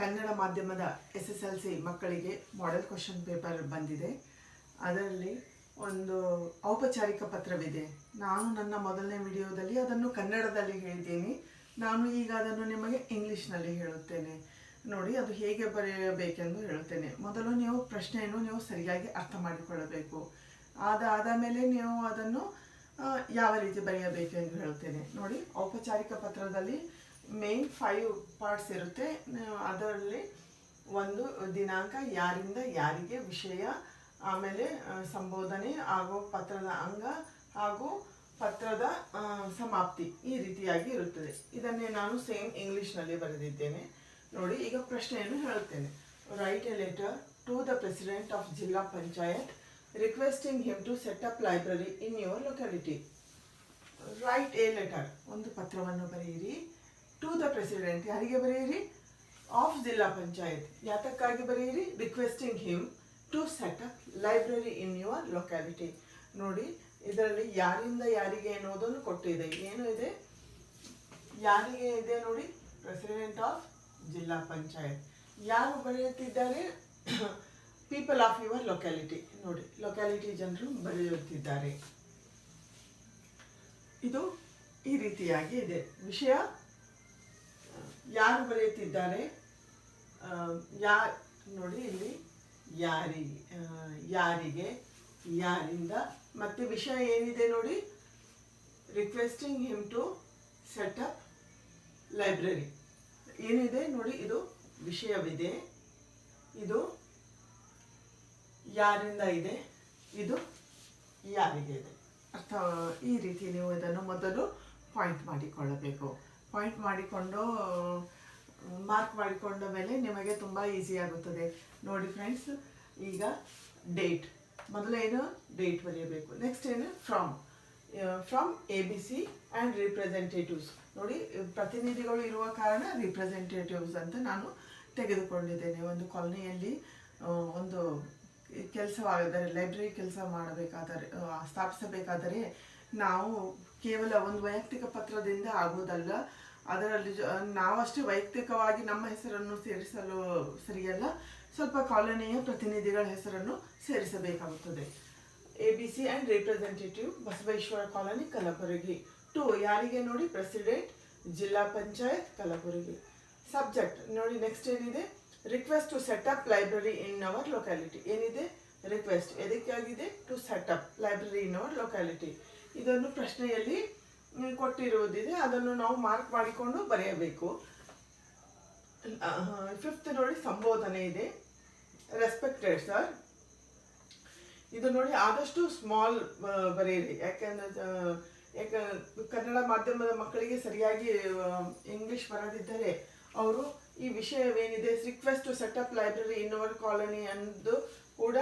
ಕನ್ನಡ ಮಾಧ್ಯಮದ SSLC ಮಕ್ಕಳಿಗೆ model question paper ಬಂದಿದೆ. ಅದರಲ್ಲಿ ಒಂದು ಔಪಚಾರಿಕ ಪತ್ರವಿದೆ. ನಾನು ನನ್ನ ಮೊದಲನೇ ವಿಡಿಯೋದಲ್ಲಿ ಅದನ್ನು ಕನ್ನಡದಲ್ಲಿ ಹೇಳಿದ್ದೀನಿ. ನಾನು ಈಗ ಅದನ್ನು ನಿಮಗೆ ಇಂಗ್ಲಿಷ್ನಲ್ಲಿ ಹೇಳುತ್ತೇನೆ. ನೋಡಿ, ಅದು ಹೇಗೆ ಬರೆಯಬೇಕೆಂದು ಹೇಳುತ್ತೇನೆ. ಮೊದಲು ನೀವು ಪ್ರಶ್ನೆಯನ್ನು ನೀವು ಸರಿಯಾಗಿ ಅರ್ಥ ಮಾಡಿಕೊಳ್ಳಬೇಕು. ಆದ ಮೇಲೆ ನೀವು ಅದನ್ನು ಯಾವ ರೀತಿ ಬರೆಯಬೇಕು ಎಂದು ಹೇಳುತ್ತೇನೆ. ನೋಡಿ, ಔಪಚಾರಿಕ ಪತ್ರದಲ್ಲಿ ಮೇನ್ 5 ಪಾರ್ಟ್ಸ್ ಇರುತ್ತೆ. ಅದರಲ್ಲಿ ಒಂದು ದಿನಾಂಕ, ಯಾರಿಂದ ಯಾರಿಗೆ, ವಿಷಯ, ಆಮೇಲೆ ಸಂಬೋಧನೆ ಹಾಗೂ ಪತ್ರದ ಅಂಗ ಹಾಗೂ ಪತ್ರದ ಸಮಾಪ್ತಿ, ಈ ರೀತಿಯಾಗಿ ಇರುತ್ತದೆ. ಇದನ್ನೇ ನಾನು ಸೇಮ್ ಇಂಗ್ಲಿಷ್ನಲ್ಲಿ ಬರೆದಿದ್ದೇನೆ. ನೋಡಿ, ಈಗ ಪ್ರಶ್ನೆಯನ್ನು ಹೇಳುತ್ತೇನೆ. Write a letter to the president of Zilla Panchayat requesting him to set up library in your locality. Write a letter, ಒಂದು ಪತ್ರವನ್ನು ಬರೆಯಿರಿ. ಟು ದ ಪ್ರೆಸಿಡೆಂಟ್, ಯಾರಿಗೆ ಬರೆಯಿರಿ? ಆಫ್ ಜಿಲ್ಲಾ ಪಂಚಾಯತ್. ಯಾತಕ್ಕಾಗಿ ಬರೆಯಿರಿ? Requesting him to set up library in your locality. ನೋಡಿ, ಇದರಲ್ಲಿ ಯಾರಿಂದ ಯಾರಿಗೆ ಎನ್ನುವುದನ್ನು ಕೊಟ್ಟಿದೆ. ಏನು ಇದೆ? ಯಾರಿಗೆ ಇದೆ ನೋಡಿ, ಪ್ರೆಸಿಡೆಂಟ್ ಆಫ್ ಜಿಲ್ಲಾ ಪಂಚಾಯತ್. ಯಾರು ಬರೆಯುತ್ತಿದ್ದಾರೆ? People of your locality. ನೋಡಿ, ಲೊಕ್ಯಾಲಿಟಿ ಜನರು ಬರೆಯುತ್ತಿದ್ದಾರೆ. ಇದು ಈ ರೀತಿಯಾಗಿ ಇದೆ. ವಿಷಯ, ಯಾರು ಬರೆಯುತ್ತಿದ್ದಾರೆ? ನೋಡಿ, ಇಲ್ಲಿ ಯಾರಿಗೆ, ಯಾರಿಂದ, ಮತ್ತೆ ವಿಷಯ ಏನಿದೆ ನೋಡಿ, requesting him to set up library. ಏನಿದೆ ನೋಡಿ, ಇದು ವಿಷಯವಿದೆ, ಇದು ಯಾರಿಂದ ಇದೆ, ಇದು ಯಾರಿಗೆ ಇದೆ. ಅರ್ಥ, ಈ ರೀತಿ ನೀವು ಇದನ್ನು ಮೊದಲು ಪಾಯಿಂಟ್ ಮಾಡಿಕೊಳ್ಳಬೇಕು. ಪಾಯಿಂಟ್ ಮಾಡಿಕೊಂಡು ಮಾರ್ಕ್ ಮಾಡಿಕೊಂಡ ಮೇಲೆ ನಿಮಗೆ ತುಂಬ ಈಸಿ ಆಗುತ್ತದೆ. ನೋಡಿ ಫ್ರೆಂಡ್ಸ್, ಈಗ ಡೇಟ್, ಮೊದಲೇನು ಡೇಟ್ ಬರೆಯಬೇಕು. ನೆಕ್ಸ್ಟ್ ಏನು? From ABC and representatives. ನೋಡಿ, ಪ್ರತಿನಿಧಿಗಳು ಇರುವ ಕಾರಣ ರಿಪ್ರೆಸೆಂಟೇಟಿವ್ಸ್ ಅಂತ ನಾನು ತೆಗೆದುಕೊಂಡಿದ್ದೇನೆ. ಒಂದು ಕಾಲೋನಿಯಲ್ಲಿ ಒಂದು ಕೆಲಸವಾದರೆ, ಲೈಬ್ರರಿ ಕೆಲಸ ಮಾಡಬೇಕಾದರೆ, ಸ್ಥಾಪಿಸಬೇಕಾದರೆ ನಾವು ಕೇವಲ ಒಂದು ವೈಯಕ್ತಿಕ ಪತ್ರದಿಂದ ಆಗುವುದಲ್ಲ. ಅದರಲ್ಲಿ ನಾವಷ್ಟೇ ವೈಯಕ್ತಿಕವಾಗಿ ನಮ್ಮ ಹೆಸರನ್ನು ಸೇರಿಸಲು ಸರಿಯಲ್ಲ, ಸ್ವಲ್ಪ ಕಾಲೋನಿಯ ಪ್ರತಿನಿಧಿಗಳ ಹೆಸರನ್ನು ಸೇರಿಸಬೇಕಾಗುತ್ತದೆ. ABC and representative, Basaveshwara colony, Kalaburagi. 2, ಯಾರಿಗೆ ನೋಡಿ? ಪ್ರೆಸಿಡೆಂಟ್, ಜಿಲ್ಲಾ ಪಂಚಾಯತ್, ಕಲಬುರಗಿ. ಸಬ್ಜೆಕ್ಟ್ ನೋಡಿ, ನೆಕ್ಸ್ಟ್ ಏನಿದೆ? Request to set up library in our locality. ಏನಿದೆ? ರಿಕ್ವೆಸ್ಟ್. ಎದಕ್ಕಾಗಿದೆ? To set up library in our locality. ಇದನ್ನು ಪ್ರಶ್ನೆಯಲ್ಲಿ ಕೊಟ್ಟಿರುವುದಿದೆ, ಅದನ್ನು ನಾವು ಮಾರ್ಕ್ ಮಾಡಿಕೊಂಡು ಬರೆಯಬೇಕು. 5th ನೋಡಿ, ಸಂಬೋಧನೆ ಇದೆ. Respected sir. ಇದು ನೋಡಿ, ಆದಷ್ಟು ಸ್ಮಾಲ್ ಬರೆಯಿರಿ. ಯಾಕೆ ಕನ್ನಡ ಮಾಧ್ಯಮದ ಮಕ್ಕಳಿಗೆ ಸರಿಯಾಗಿ ಇಂಗ್ಲಿಷ್ ಬರದಿದ್ದರೆ ಅವರು ಈ ವಿಷಯವೇನಿದೆ, request to set up library in our colony ಎಂದು ಕೂಡ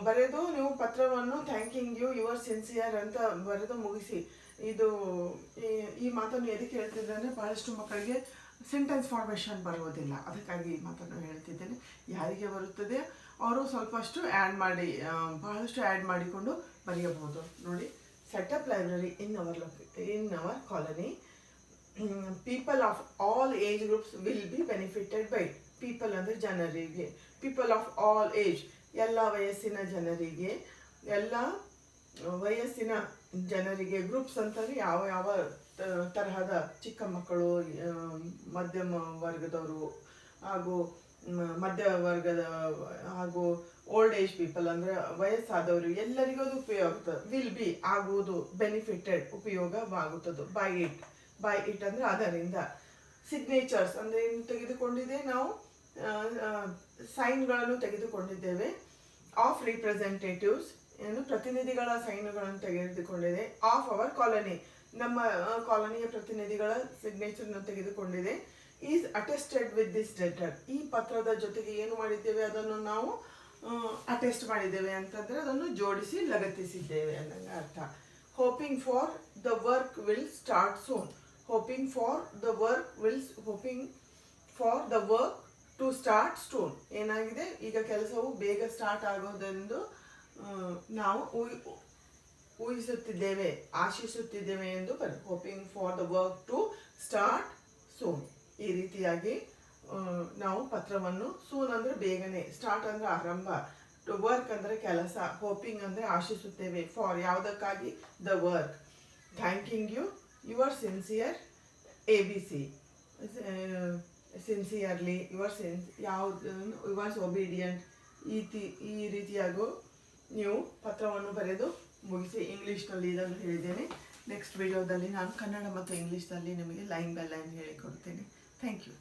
ಬರೆದು ನೀವು ಪತ್ರವನ್ನು ಥ್ಯಾಂಕಿಂಗ್ ಯು ಯುವರ್ ಸಿನ್ಸಿಯರ್ ಅಂತ ಬರೆದು ಮುಗಿಸಿ. ಇದು ಈ ಮಾತನ್ನು ಎದಕ್ಕೆ ಹೇಳ್ತಿದ್ದೇನೆ, ಬಹಳಷ್ಟು ಮಕ್ಕಳಿಗೆ ಸೆಂಟೆನ್ಸ್ ಫಾರ್ಮೇಷನ್ ಬರುವುದಿಲ್ಲ, ಅದಕ್ಕಾಗಿ ಈ ಮಾತನ್ನು ಹೇಳ್ತಿದ್ದೇನೆ. ಯಾರಿಗೆ ಬರುತ್ತದೆ ಅವರು ಸ್ವಲ್ಪಷ್ಟು ಬಹಳಷ್ಟು ಆ್ಯಡ್ ಮಾಡಿಕೊಂಡು ಬರೆಯಬಹುದು. ನೋಡಿ, setup library in our colony. People of all age groups will be benefited by. People ಅಂದರೆ ಜನರಿಗೆ, ಪೀಪಲ್ ಆಫ್ ಆಲ್ ಏಜ್, ಎಲ್ಲ ವಯಸ್ಸಿನ ಜನರಿಗೆ. ಗ್ರೂಪ್ಸ್ ಅಂತಂದರೆ ಯಾವ ತರಹದ ಚಿಕ್ಕ ಮಕ್ಕಳು, ಮಧ್ಯಮ ವರ್ಗದವರು ಹಾಗೂ ಮಧ್ಯ ವರ್ಗದ ಹಾಗೂ ಓಲ್ಡ್ ಏಜ್ ಪೀಪಲ್ ಅಂದರೆ ವಯಸ್ಸಾದವರು, ಎಲ್ಲರಿಗೂ ಅದು ಉಪಯೋಗ. ವಿಲ್ ಬಿ ಆಗುವುದು, ಬೆನಿಫಿಟೆಡ್ ಉಪಯೋಗವಾಗುತ್ತದೆ. ಬೈ ಇಟ್ ಅಂದರೆ ಅದರಿಂದ. ಸಿಗ್ನೇಚರ್ಸ್ ಅಂದರೆ ಏನು ತೆಗೆದುಕೊಂಡಿದೆ ನಾವು? ಸೈನ್ಗಳನ್ನು ತೆಗೆದುಕೊಂಡಿದ್ದೇವೆ. ಆಫ್ ರಿಪ್ರೆಸೆಂಟೇಟಿವ್ಸ್ ಏನು? ಪ್ರತಿನಿಧಿಗಳ ಸೈನ್ಗಳನ್ನು ತೆಗೆದುಕೊಂಡಿದೆ. ಆಫ್ ಅವರ್ ಕಾಲೋನಿ, ನಮ್ಮ ಕಾಲೋನಿಯ ಪ್ರತಿನಿಧಿಗಳ ಸಿಗ್ನೇಚರ್ನ ತೆಗೆದುಕೊಂಡಿದೆ. Is attested with this letter. ಈ ಪತ್ರದ ಜೊತೆಗೆ ಏನು ಮಾಡಿದ್ದೇವೆ, ಅದನ್ನು ನಾವು ಅಟೆಸ್ಟ್ ಮಾಡಿದ್ದೇವೆ ಅಂತಂದರೆ ಅದನ್ನು ಜೋಡಿಸಿ ಲಗತ್ತಿಸಿದ್ದೇವೆ ಅನ್ನಂಗೆ ಅರ್ಥ. Hoping for the work will start soon. Hoping for the work to start soon. ಏನಾಗಿದೆ? ಈಗ ಕೆಲಸವು ಬೇಗ ಸ್ಟಾರ್ಟ್ ಆಗೋದೆಂದು ನಾವು ಊಹಿಸುತ್ತಿದ್ದೇವೆ, ಆಶಿಸುತ್ತಿದ್ದೇವೆ ಎಂದು hoping for the work to start soon. ಈ ರೀತಿಯಾಗಿ ನಾವು ಪತ್ರವನ್ನು ಸೂನ್ ಅಂದರೆ ಬೇಗನೆ, ಸ್ಟಾರ್ಟ್ ಅಂದರೆ ಆರಂಭ, ಟು ವರ್ಕ್ ಅಂದರೆ ಕೆಲಸ, ಹೋಪಿಂಗ್ ಅಂದರೆ ಆಶಿಸುತ್ತೇವೆ, ಫಾರ್ ಯಾವುದಕ್ಕಾಗಿ the work, thanking you your sincere ABC, sincerely ಯಾವುದು ಯುವರ್ಸ್ ಒಬಿಡಿಯಂಟ್, ಈ ರೀತಿಯಾಗೂ ನೀವು ಪತ್ರವನ್ನು ಬರೆದು ಮುಗಿಸಿ. ಇಂಗ್ಲೀಷ್ನಲ್ಲಿ ಇದನ್ನು ಹೇಳಿದ್ದೇನೆ. ನೆಕ್ಸ್ಟ್ ವಿಡಿಯೋದಲ್ಲಿ ನಾನು ಕನ್ನಡ ಮತ್ತು ಇಂಗ್ಲೀಷ್ನಲ್ಲಿ ನಿಮಗೆ ಲೈನ್ ಬೈ ಲೈನ್ ಹೇಳಿಕೊಡ್ತೇನೆ. Thank you.